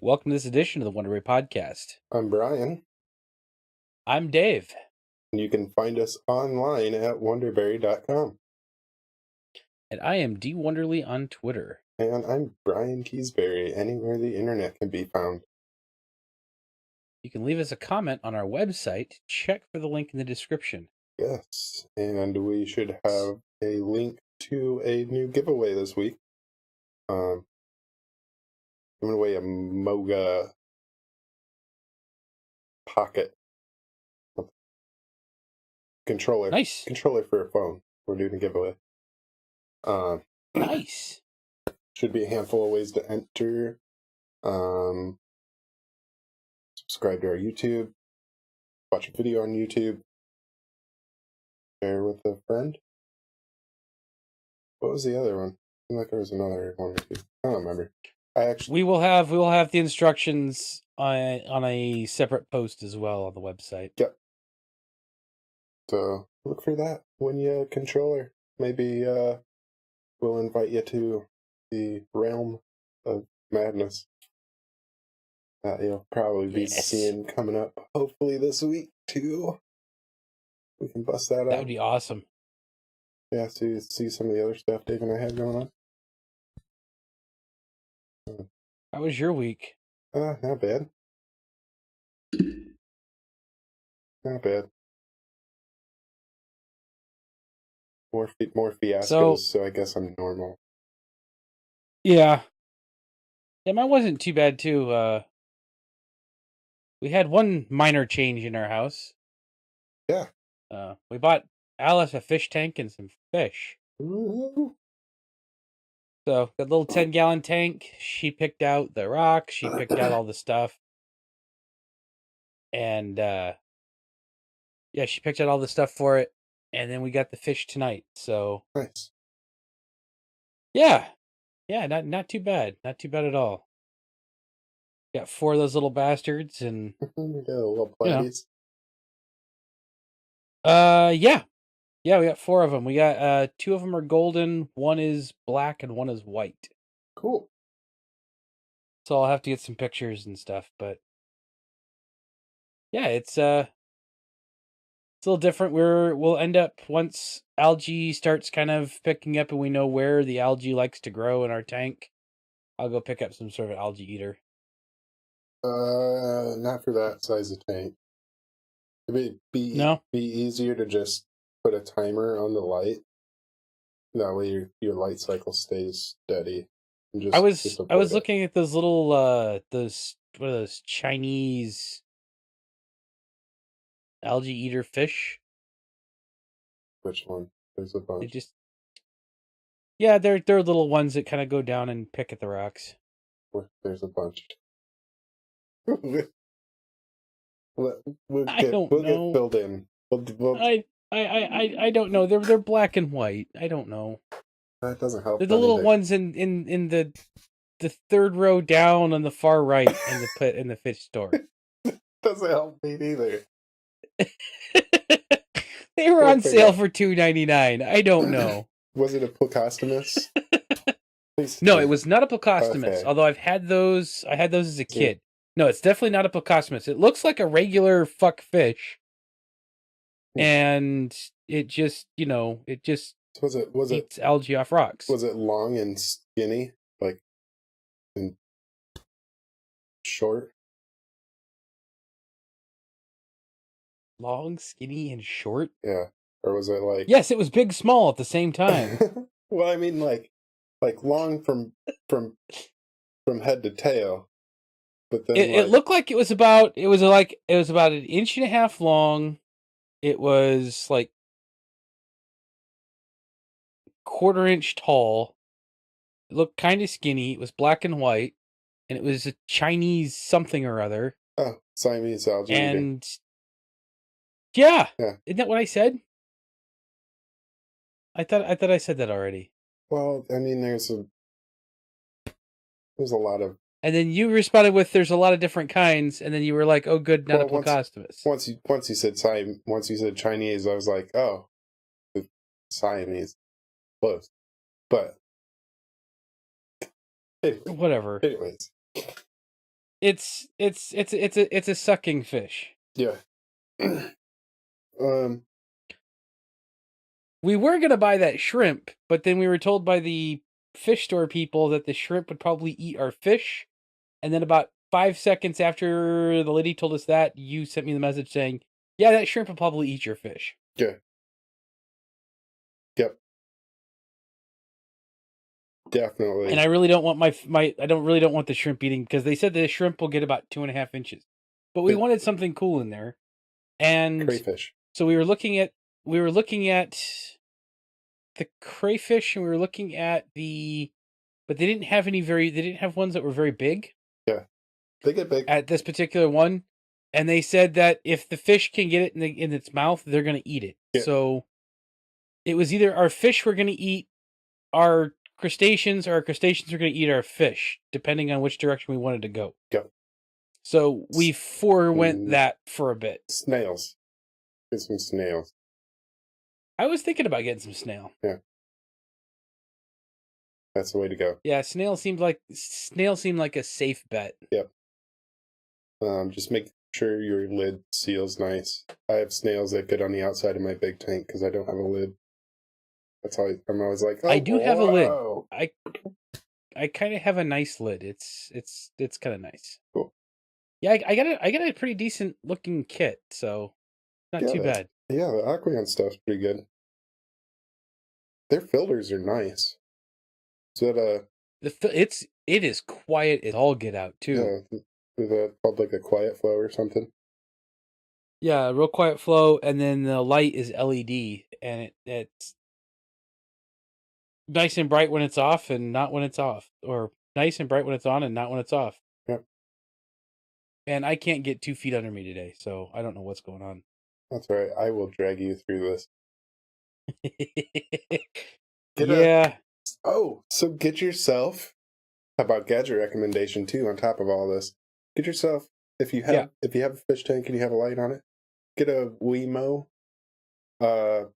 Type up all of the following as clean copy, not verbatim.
Welcome to this edition of the Wonderbury podcast. I'm Brian, I'm Dave. and you can find us online at wonderbury.com. And I am D Wonderly on Twitter. And I'm Brian Keysbury, anywhere the internet can be found. You can leave us a comment on our website. Check for the link in the description. Yes, and we should have a link to a new giveaway this week. Giving away a Moga Pocket controller. Nice. Controller for a phone. We're doing a giveaway. Nice. Should be a handful of ways to enter. Subscribe to our YouTube. Watch a video on YouTube. Share with a friend. What was the other one? I feel like there was another one or two. I don't remember. We will have the instructions on a separate post as well on the website. Yep. So look for that. Win you a controller. Maybe we'll invite you to the realm of madness that you'll probably be seeing coming up hopefully this week too. We can bust that out. That would be awesome. Yeah, see some of the other stuff Dave and I have going on. How was your week? Not bad. Not bad. More fiascos, so I guess I'm normal. Yeah. Yeah, mine wasn't too bad too. We had one minor change in our house. Yeah. We bought Alice a fish tank and some fish. Ooh. So that little 10-gallon tank, she picked out the rocks, she picked out all the stuff. And yeah, she picked out all the stuff for it. And then we got the fish tonight. So nice. Yeah. Yeah, not too bad. Not too bad at all. Got 4 of those little bastards and We got a little platies. Yeah. Yeah, we got 4 of them. We got 2 of them are golden, 1 is black, and 1 is white. Cool. So I'll have to get some pictures and stuff, but yeah, it's a little different. We'll end up, once algae starts kind of picking up and we know where the algae likes to grow in our tank, I'll go pick up some sort of algae eater. Not for that size of tank. It'd be easier to just put a timer on the light. That way your light cycle stays steady. I was looking at those little what are those Chinese algae eater fish? Which one? There's a bunch. Yeah, they're little ones that kind of go down and pick at the rocks. There's a bunch. We'll get filled in. I don't know. They're black and white. I don't know. That doesn't help. They're the little ones in the third row down on the far right in the fish store. Doesn't help me either. They were on sale for $2.99. I don't know. Was it a Plecostomus? No, it was not a Plecostomus. Okay. Although I had those as a kid. No, it's definitely not a Plecostomus. It looks like a regular fuck fish. And it just, was it eats algae off rocks. Was it long and skinny, and short? Long, skinny, and short? Yeah. Or was it like... Yes, it was big, small at the same time. Well, I mean, like long from head to tail. But then it looked like it was about an 1.5 inches long. It was like 1/4 inch tall. It looked kind of skinny. It was black and white, and it was a Chinese something or other. Oh, Siamese algae. And yeah, isn't that what I said? I thought I said that already. Well, I mean, there's a lot of. And then you responded with, "There's a lot of different kinds," and then you were like, "Oh, good, not a Plecostomus." Once you said Chinese, I was like, "Oh, the Siamese, close." But whatever. Anyways, it's a sucking fish. Yeah. We were gonna buy that shrimp, but then we were told by the fish store people that the shrimp would probably eat our fish. And then about 5 seconds after the lady told us that, you sent me the message saying, "Yeah, that shrimp will probably eat your fish." Yeah. Yep. Definitely. And I really don't want I don't really don't want the shrimp eating, because they said the shrimp will get about 2.5 inches. But we wanted something cool in there, and Crayfish. so we were looking at the crayfish, and we were looking at but they didn't have they didn't have ones that were very big. Yeah, they get big at this particular one, and they said that if the fish can get it in its mouth, they're going to eat it. Yeah. So it was either our fish were going to eat our crustaceans, or our crustaceans were going to eat our fish, depending on which direction we wanted to go. Yep. So we forewent that for a bit. Snails. Get some snails. I was thinking about getting some snail. Yeah. That's the way to go. Yeah, snail seemed like a safe bet. Yep. Just make sure your lid seals nice. I have snails that get on the outside of my big tank because I don't have a lid. That's how I'm always like, oh, I do have a lid. I kind of have a nice lid. It's kind of nice. Cool. Yeah, I got a pretty decent looking kit, so not too bad. Yeah, the Aqueon stuff's pretty good. Their filters are nice. Is that it is quiet as all get out too. Yeah, is that called like a quiet flow or something? Yeah, real quiet flow, and then the light is LED, and it's nice and bright when it's off, and not when it's off, or nice and bright when it's on, and not when it's off. Yep. And I can't get 2 feet under me today, so I don't know what's going on. That's all right. I will drag you through this. So get yourself. How about gadget recommendation too? On top of all this, get yourself, if you have a fish tank and you have a light on it, get a Wemo power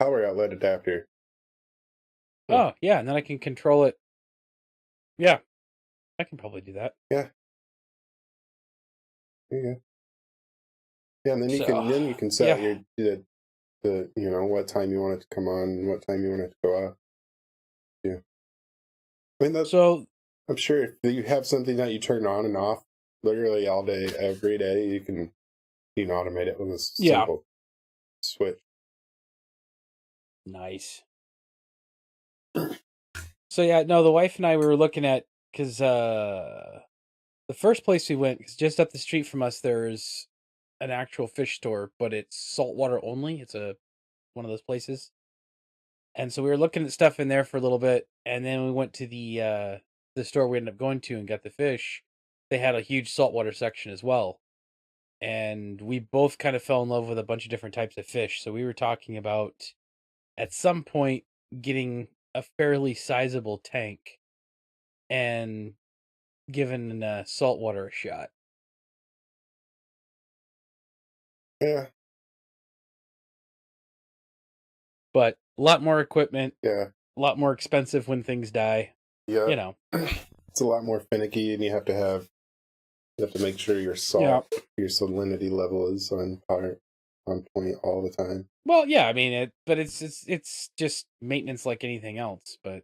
outlet adapter. Oh yeah, and then I can control it. Yeah, I can probably do that. Yeah. There you go. Yeah, and then you can set your the what time you want it to come on and what time you want it to go off. Yeah. I mean, I'm sure if you have something that you turn on and off literally all day, every day, you can automate it with a simple switch. Nice. So yeah, no, the wife and I, we were looking at, because the first place we went, because just up the street from us, there's an actual fish store, but it's saltwater only. It's one of those places. And so we were looking at stuff in there for a little bit, and then we went to the store we ended up going to and got the fish. They had a huge saltwater section as well. And we both kind of fell in love with a bunch of different types of fish. So we were talking about, at some point, getting a fairly sizable tank and giving saltwater a shot. Yeah. But a lot more equipment. Yeah. A lot more expensive when things die. Yeah. It's a lot more finicky, and you have to make sure your salinity level is on point all the time. Well, yeah, I mean but it's just maintenance like anything else. But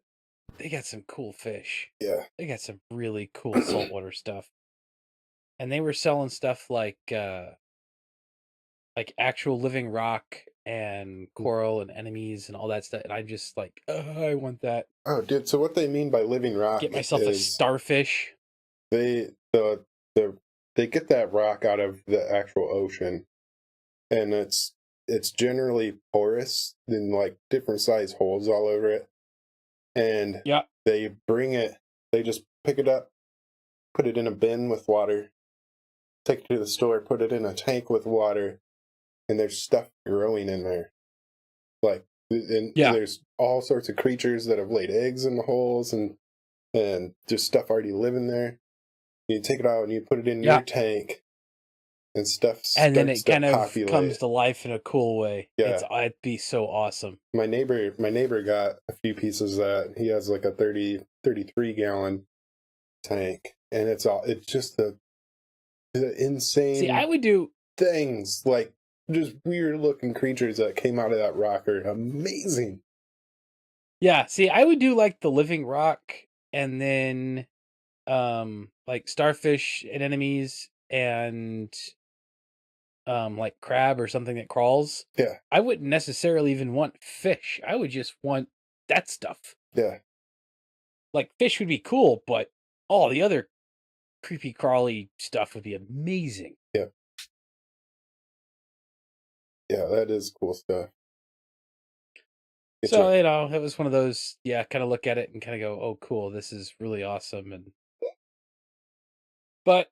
they got some cool fish. Yeah, they got some really cool saltwater stuff, and they were selling stuff like actual living rock and coral and enemies and all that stuff. And I'm just like, I want that. Oh, dude! So what they mean by living rock? Get myself a starfish. They get that rock out of the actual ocean, and it's generally porous in like different size holes all over it. And they just pick it up, put it in a bin with water, take it to the store, put it in a tank with water, and there's stuff growing in there. There's all sorts of creatures that have laid eggs in the holes, and just stuff already living there. You take it out and you put it in your tank, and stuff and then it kind of comes to life in a cool way. Yeah, it'd be so awesome. My neighbor got a few pieces of that. He has like a 33 gallon tank, and it's just the the See, insane I would do. things, like just weird looking creatures that came out of that rock are amazing. Yeah, see, I would do like the living rock, and then like starfish and enemies, and like crab or something that crawls. Yeah, I wouldn't necessarily even want fish. I would just want that stuff. yeah, Like fish would be cool, but all the other creepy crawly stuff would be amazing. yeah, yeah. That is cool stuff. Get So, you. it was one of those, yeah, kind of look at it and kind of go, "Oh, cool, this is really awesome." But,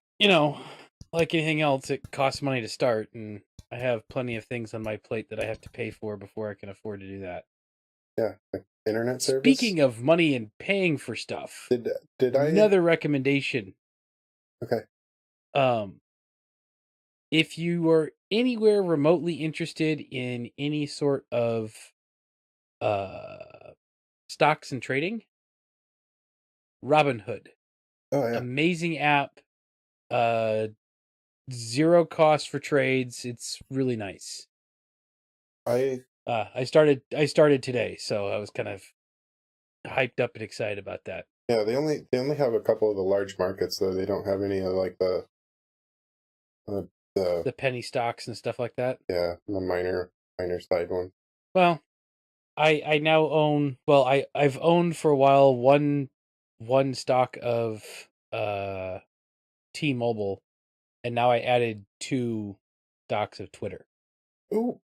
like anything else, it costs money to start, and I have plenty of things on my plate that I have to pay for before I can afford to do that. Yeah, like internet service. Speaking of money and paying for stuff, Did I? another recommendation. Okay. Um, if you are anywhere remotely interested in any sort of uh stocks and trading, Robinhood, Oh yeah. amazing app, uh zero cost for trades. It's really nice. I I started today, so I was kind of hyped up and excited about that. Yeah. They only have a couple of the large markets though. They don't have any of like uh, the The penny stocks and stuff like that. yeah, the minor side one. Well, I now own, well, I've owned for a while one stock of uh T-Mobile, and now I added two stocks of Twitter. Ooh,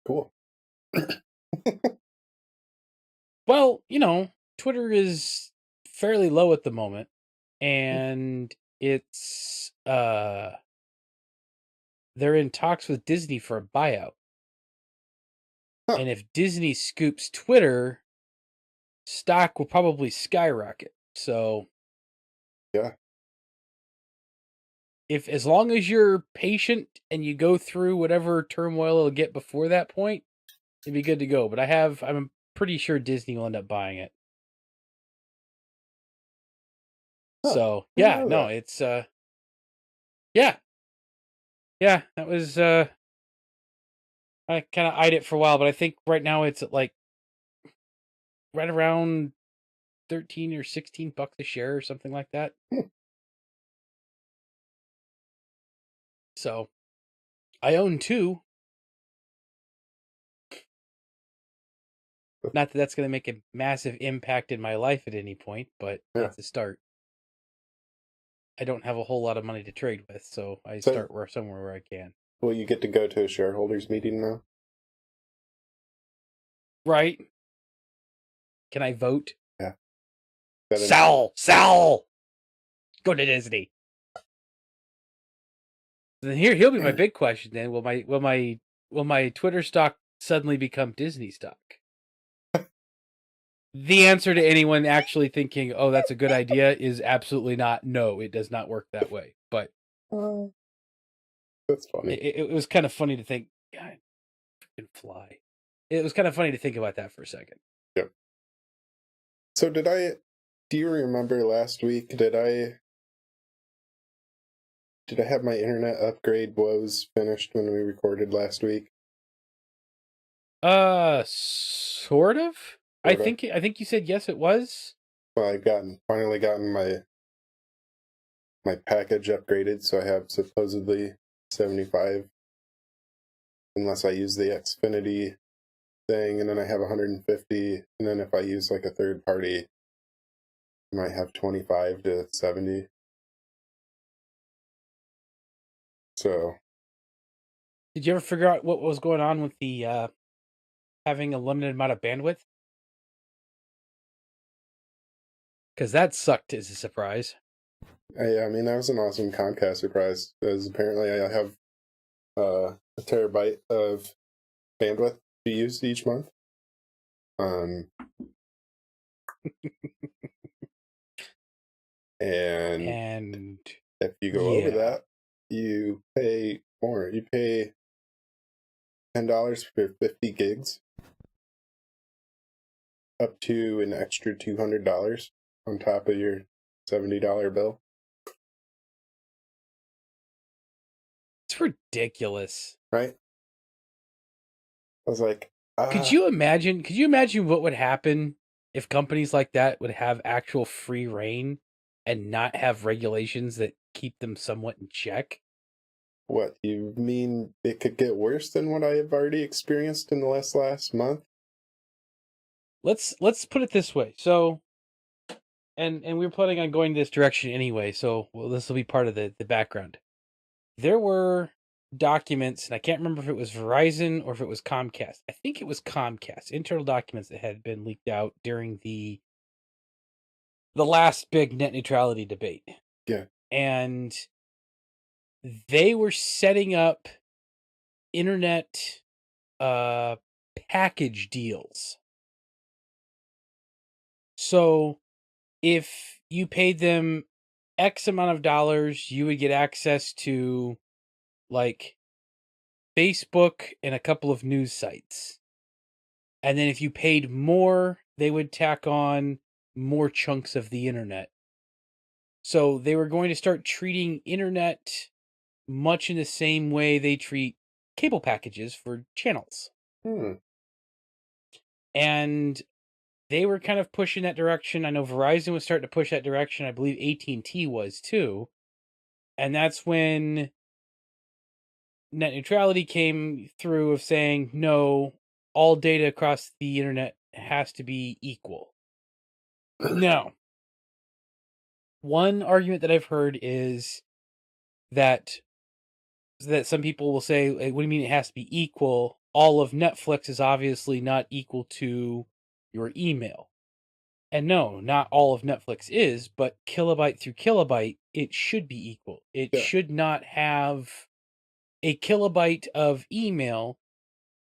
cool. Well, Twitter is fairly low at the moment, and it's they're in talks with Disney for a buyout. Huh. And if Disney scoops Twitter, stock will probably skyrocket. So, Yeah. if as long as you're patient and you go through whatever turmoil it'll get before that point, it'd be good to go. But I'm pretty sure Disney will end up buying it. Huh. So, I didn't yeah, know no, that. it's yeah. Yeah, that was I kind of eyed it for a while, but I think right now it's at like right around 13 or $16 a share or something like that. Hmm. So, I own two. Not that that's going to make a massive impact in my life at any point, but Yeah. it's a start. I don't have a whole lot of money to trade with, so I So start somewhere where I can. will you get to go to a shareholders meeting now? Right? Can I vote? Yeah. That in- Sell! Go to Disney. Then here'll be my big question. Then will my Twitter stock suddenly become Disney stock? The answer to anyone actually thinking, "Oh, that's a good idea," is absolutely not. No, it does not work that way. But That's funny. it was kind of funny to think, God, freaking fly. It was kind of funny to think about that for a second. Yep. So do you remember last week, did I have my internet upgrade woes finished when we recorded last week? Sort of. I Sort of. think you said yes, it was. Well, finally gotten my package upgraded, so I have supposedly 75, unless I use the Xfinity thing, and then I have 150, and then if I use like a third party, I might have 25 to 70. So Did you ever figure out what was going on with the having a limited amount of bandwidth? Because that sucked as a surprise. I mean that was an awesome Comcast surprise, because apparently I have a terabyte of bandwidth to use each month. And And if you go over that, you pay more. You pay $10 for 50 gigs, up to an extra $200 on top of your $70 bill. It's ridiculous. right? I was like, Could you imagine? Could you imagine what would happen if companies like that would have actual free reign and not have regulations that keep them somewhat in check? what, you mean it could get worse than what I have already experienced in the last month? Let's put it this way. So, and we were planning on going this direction anyway. So, well, this will be part of the background. There were documents, and I can't remember if it was Verizon or if it was Comcast. I think it was Comcast, internal documents that had been leaked out during the last big net neutrality debate. Yeah. And they were setting up internet package deals. So if you paid them X amount of dollars, you would get access to like Facebook and a couple of news sites. And then if you paid more, they would tack on more chunks of the internet. So they were going to start treating internet much in the same way they treat cable packages for channels. Hmm. And they were kind of pushing that direction. I know Verizon was starting to push that direction. I believe AT&T was too. And that's when net neutrality came through of saying, no, all data across the internet has to be equal. Now, one argument that I've heard is that some people will say, "What do you mean it has to be equal? All of Netflix is obviously not equal to your email." And no, not all of Netflix is, but kilobyte through kilobyte, it should be equal. It Yeah. should not have a kilobyte of email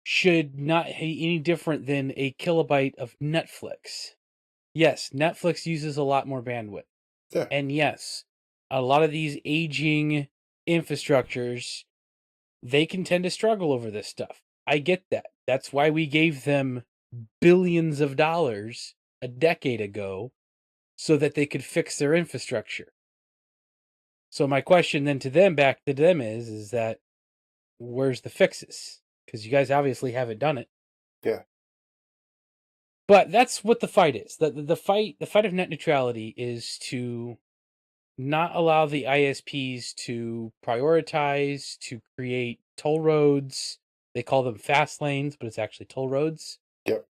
should not be any different than a kilobyte of Netflix. Yes, Netflix uses a lot more bandwidth. Yeah. And yes, a lot of these aging infrastructures, they can tend to struggle over this stuff. I get that. That's why we gave them billions of dollars a decade ago so that they could fix their infrastructure. So my question then to them, back to them is that where's the fixes? Because you guys obviously haven't done it. Yeah. But that's what the fight is. The fight of net neutrality is to not allow the ISPs to prioritize, to create toll roads. They call them fast lanes, but it's actually toll roads. Yep.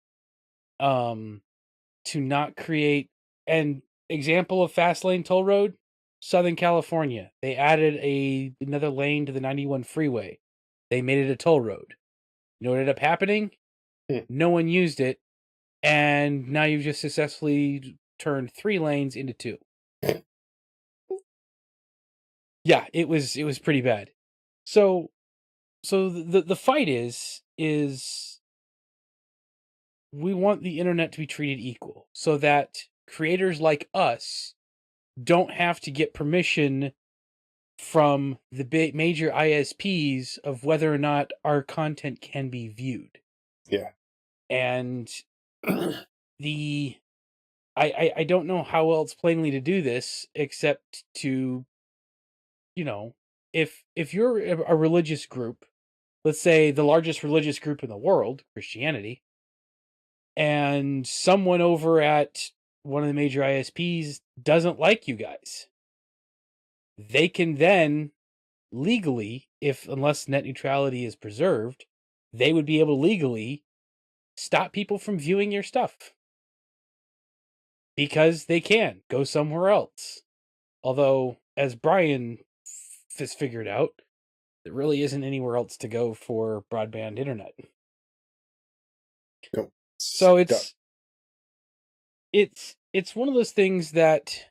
To not create an example of fast lane toll road, Southern California. They added another lane to the 91 freeway. They made it a toll road. You know what ended up happening? No one used it, and now you've just successfully turned 3 lanes into 2. Yeah, it was pretty bad. So the fight is we want the internet to be treated equal so that creators like us don't have to get permission from the big major ISPs of whether or not our content can be viewed. Yeah. And the I don't know how else plainly to do this except to, you know, if you're a religious group, let's say the largest religious group in the world, Christianity, and someone over at one of the major ISPs doesn't like you guys, they can then legally, if unless net neutrality is preserved, they would be able to legally stop people from viewing your stuff because they can go somewhere else. Although, as Brian has figured out, there really isn't anywhere else to go for broadband internet. Nope. So Stuck. it's one of those things that,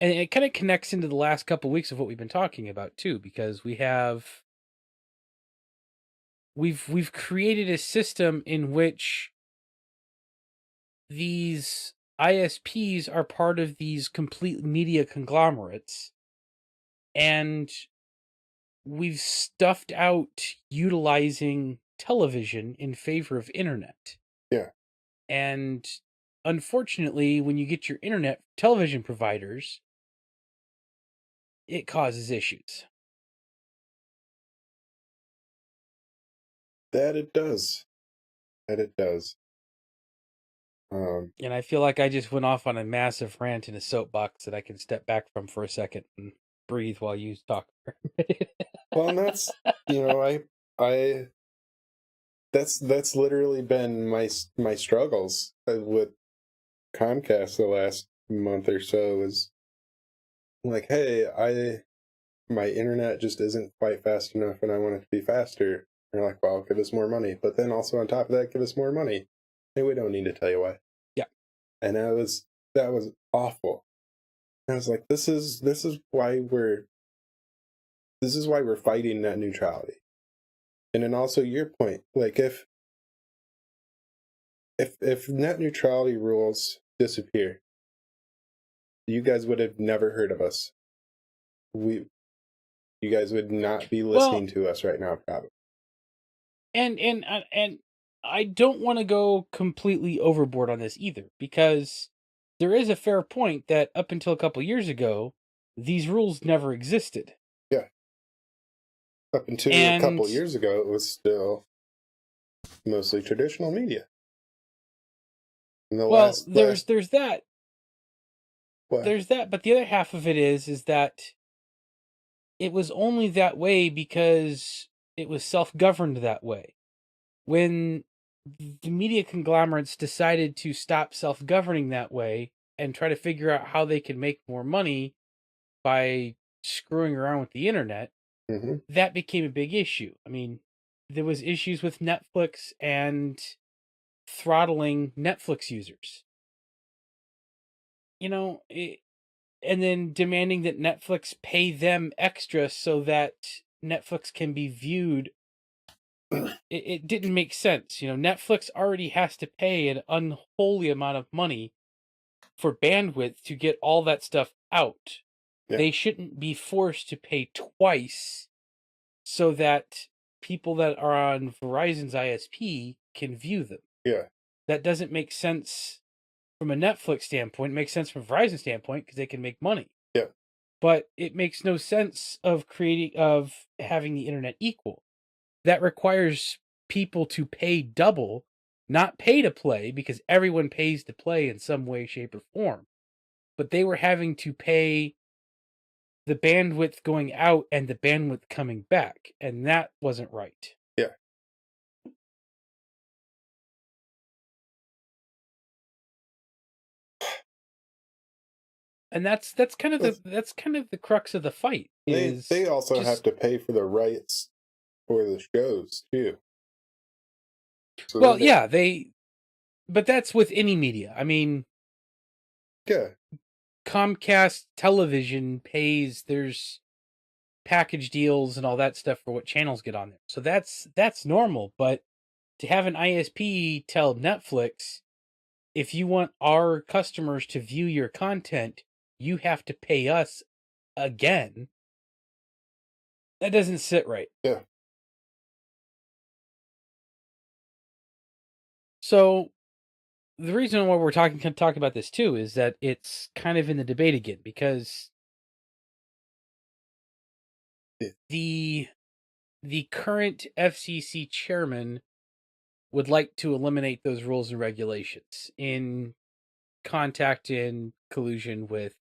and it kind of connects into the last couple of weeks of what we've been talking about too, because we've created a system in which these ISPs are part of these complete media conglomerates, and we've stuffed out utilizing television in favor of internet. Yeah. And unfortunately, when you get your internet television providers, it causes issues. That it does. That it does. And I feel like I just went off on a massive rant in a soapbox that I can step back from for a second and breathe while you talk. Well, and that's, I that's literally been my struggles with Comcast the last month or so is like, hey, my internet just isn't quite fast enough and I want it to be faster. And they're like, well, give us more money. But then also on top of that, give us more money. And we don't need to tell you why. Yeah. And that was awful. And I was like, this is why we're fighting net neutrality. And then also your point, like if net neutrality rules disappear, you guys would have never heard of us. You guys would not be listening to us right now, probably. And I don't want to go completely overboard on this either, because there is a fair point that up until a couple years ago, these rules never existed. Yeah. Up until a couple years ago, it was still mostly traditional media. There's that. What? There's that, but the other half of it is that it was only that way because it was self-governed that way. When the media conglomerates decided to stop self-governing that way and try to figure out how they can make more money by screwing around with the internet, that became a big issue. I mean, there was issues with Netflix and throttling Netflix users. And then demanding that Netflix pay them extra so that Netflix can be viewed. It didn't make sense. Netflix already has to pay an unholy amount of money for bandwidth to get all that stuff out. Yeah. They shouldn't be forced to pay twice so that people that are on Verizon's ISP can view them. Yeah. That doesn't make sense from a Netflix standpoint. It makes sense from a Verizon standpoint because they can make money. Yeah. But it makes no sense of having the internet equal. That requires people to pay double, not pay to play, because everyone pays to play in some way, shape, or form. But they were having to pay the bandwidth going out and the bandwidth coming back, and that wasn't right. Yeah. And that's kind of the crux of the fight. They also have to pay for the rights for the shows too. So but that's with any media. I mean, yeah. Comcast Television pays, there's package deals and all that stuff for what channels get on there. So that's normal, but to have an ISP tell Netflix, if you want our customers to view your content, you have to pay us again. That doesn't sit right. Yeah. So the reason why we're talking about this too is that it's kind of in the debate again, because the current FCC chairman would like to eliminate those rules and regulations in contact and collusion with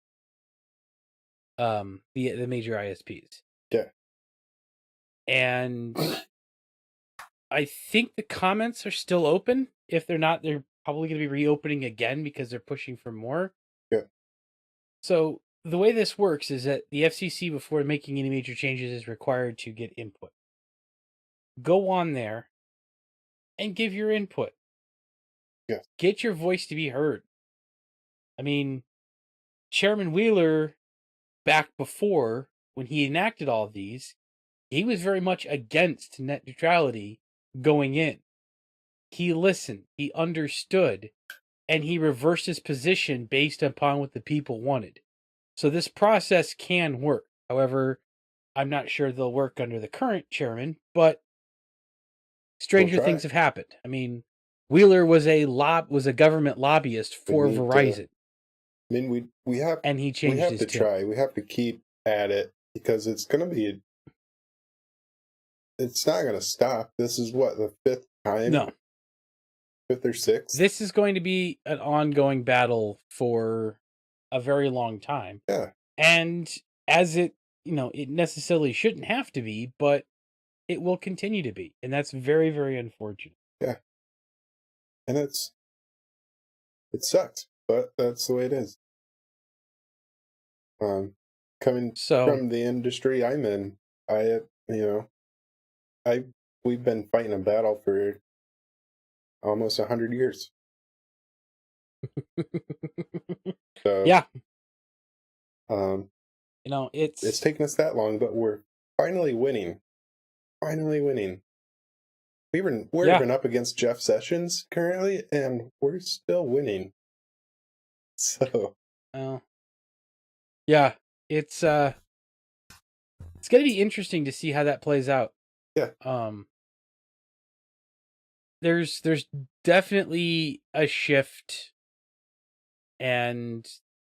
the major ISPs. Yeah. And I think the comments are still open. If they're not, they're probably going to be reopening again because they're pushing for more. Yeah. So the way this works is that the FCC, before making any major changes, is required to get input. Go on there and give your input. Yeah. Get your voice to be heard. I mean, Chairman Wheeler, back before, when he enacted all of these, he was very much against net neutrality going in. He listened, he understood, and he reversed his position based upon what the people wanted. So this process can work. However, I'm not sure they'll work under the current chairman, but stranger things have happened. I mean, Wheeler was a government lobbyist for Verizon. I mean, we have to try. We have to keep at it because it's going to be it's not going to stop. This is what, the fifth time? No. Fifth or sixth? This is going to be an ongoing battle for a very long time. Yeah. And as it, it necessarily shouldn't have to be, but it will continue to be. And that's very, very unfortunate. Yeah. And it sucks, but that's the way it is. Coming So, from the industry I'm in, I, I we've been fighting a battle for almost 100 years. So yeah, um, it's it's taken us that long, but we're finally winning. Finally winning. We're even up against Jeff Sessions currently, and we're still winning. So yeah, it's going to be interesting to see how that plays out. Yeah. There's definitely a shift, and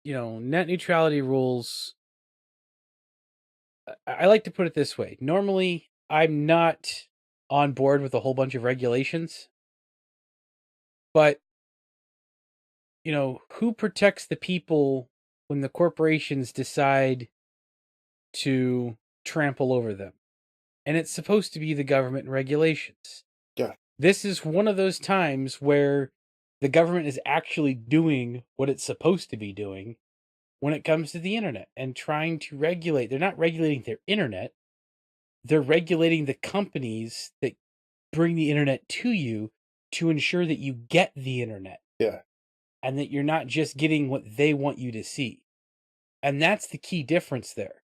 net neutrality rules. I like to put it this way. Normally, I'm not on board with a whole bunch of regulations, but who protects the people when the corporations decide to trample over them? And it's supposed to be the government and regulations. Yeah. This is one of those times where the government is actually doing what it's supposed to be doing when it comes to the internet and trying to regulate. They're not regulating their internet. They're regulating the companies that bring the internet to you to ensure that you get the internet. Yeah. And that you're not just getting what they want you to see. And that's the key difference there.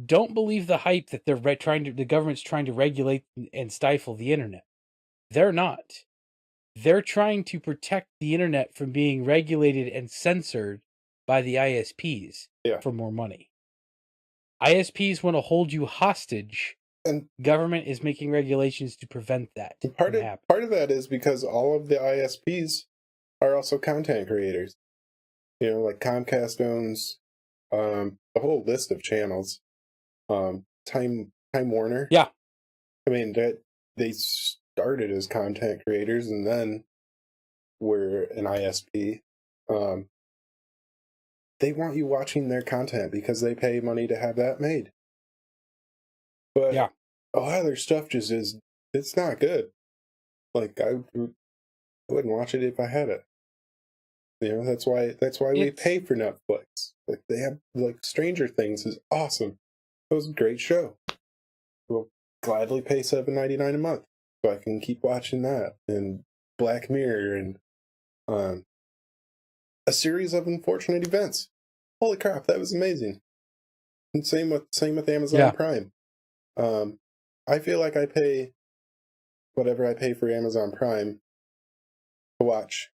Don't believe the hype that the government's trying to regulate and stifle the internet. They're not. They're trying to protect the internet from being regulated and censored by the ISPs for more money. ISPs want to hold you hostage, and government is making regulations to prevent that. Part of that is because all of the ISPs are also content creators. Like Comcast owns a whole list of channels. Time Warner. Yeah. I mean, they started as content creators and then were an ISP. They want you watching their content because they pay money to have that made. But a lot of their stuff just it's not good. Like, I wouldn't watch it if I had it. That's why we pay for Netflix. Like, they have, like, Stranger Things is awesome. It was a great show. We'll gladly pay $7.99 a month so I can keep watching that, and Black Mirror, and a series of unfortunate events. Holy crap, that was amazing. And same with Amazon Prime. I feel like I pay whatever I pay for Amazon Prime to watch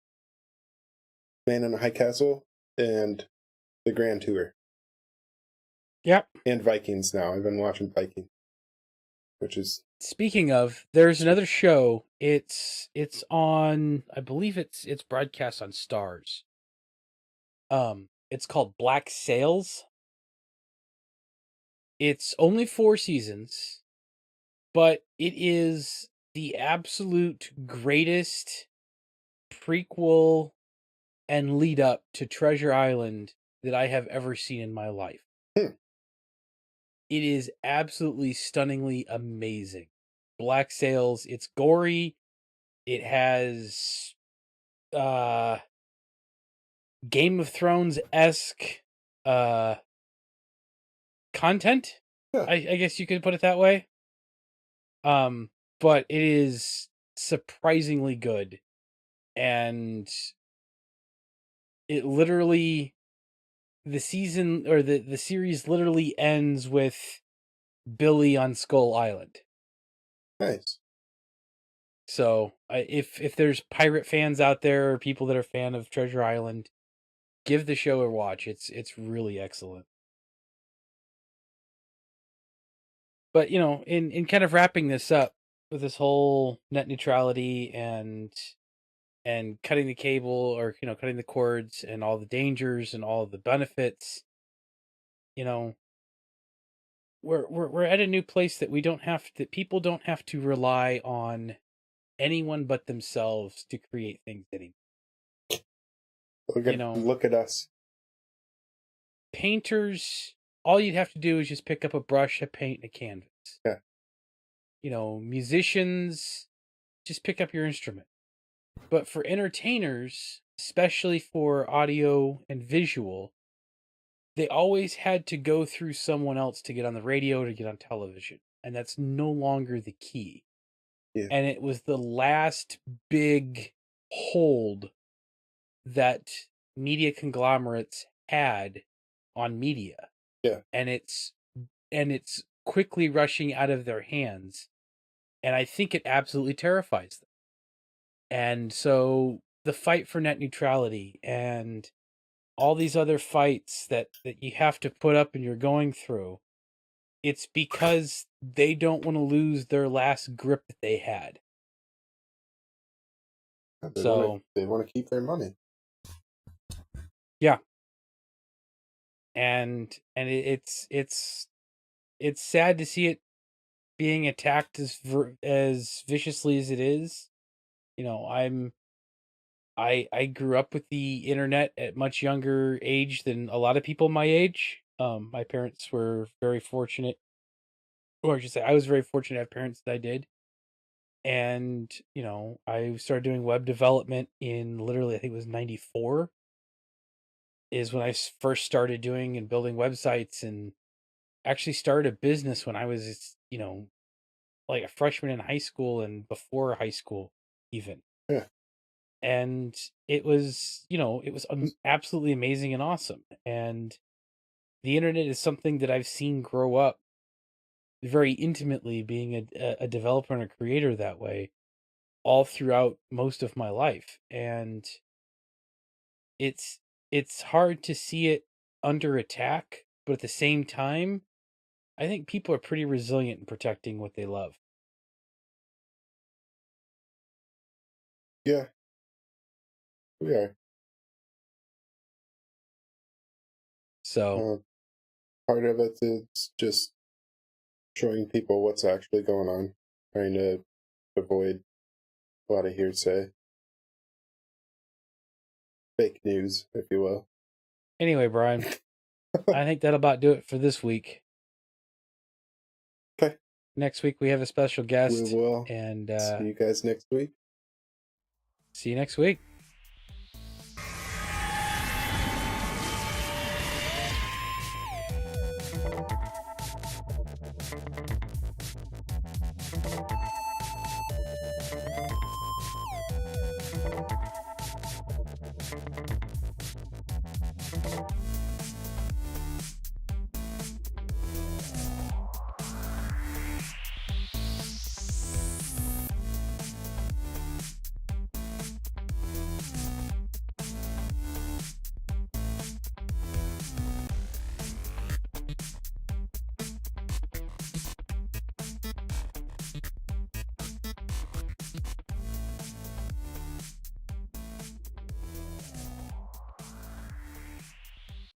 Man in the High Castle and the Grand Tour. Yep. And Vikings now. I've been watching Vikings. Which is... Speaking of, there's another show. It's on, I believe it's broadcast on Stars. It's called Black Sails. It's only 4 seasons, but it is the absolute greatest prequel and lead up to Treasure Island that I have ever seen in my life. It is absolutely stunningly amazing. Black Sails, it's gory. It has Game of Thrones-esque content. I guess you could put it that way. But it is surprisingly good. And it literally, the season or the series literally ends with Billy on Skull Island. Nice. So if there's pirate fans out there or people that are fan of Treasure Island, give the show a watch. It's really excellent. But in kind of wrapping this up with this whole net neutrality and cutting the cable, or cutting the cords, and all the dangers and all the benefits, we're at a new place that people don't have to rely on anyone but themselves to create things anymore. Look at us. Painters, all you'd have to do is just pick up a brush, a paint, and a canvas. Yeah. Musicians, just pick up your instrument. But for entertainers, especially for audio and visual, they always had to go through someone else to get on the radio, to get on television. And that's no longer the key. Yeah. And it was the last big hold that media conglomerates had on media. Yeah. And it's quickly rushing out of their hands. And I think it absolutely terrifies them. And so the fight for net neutrality and all these other fights that you have to put up and you're going through, it's because they don't want to lose their last grip that they had. They want to keep their money. Yeah. And it's sad to see it being attacked as viciously as it is. I grew up with the internet at much younger age than a lot of people my age. My parents were very fortunate, or I should say, I was very fortunate to have parents that I did. And I started doing web development in literally, I think it was 94 is when I first started doing and building websites, and actually started a business when I was like a freshman in high school and before high school even. Yeah. And it was absolutely amazing and awesome. And the internet is something that I've seen grow up very intimately, being a developer and a creator that way all throughout most of my life. And it's hard to see it under attack, but at the same time, I think people are pretty resilient in protecting what they love. Yeah, we are. So part of it is just showing people what's actually going on, trying to avoid a lot of hearsay, fake news, if you will. anyway, Brian, I think that'll about do it for this week. Okay. Next week we have a special guest. We will. And see you guys next week. see you next week.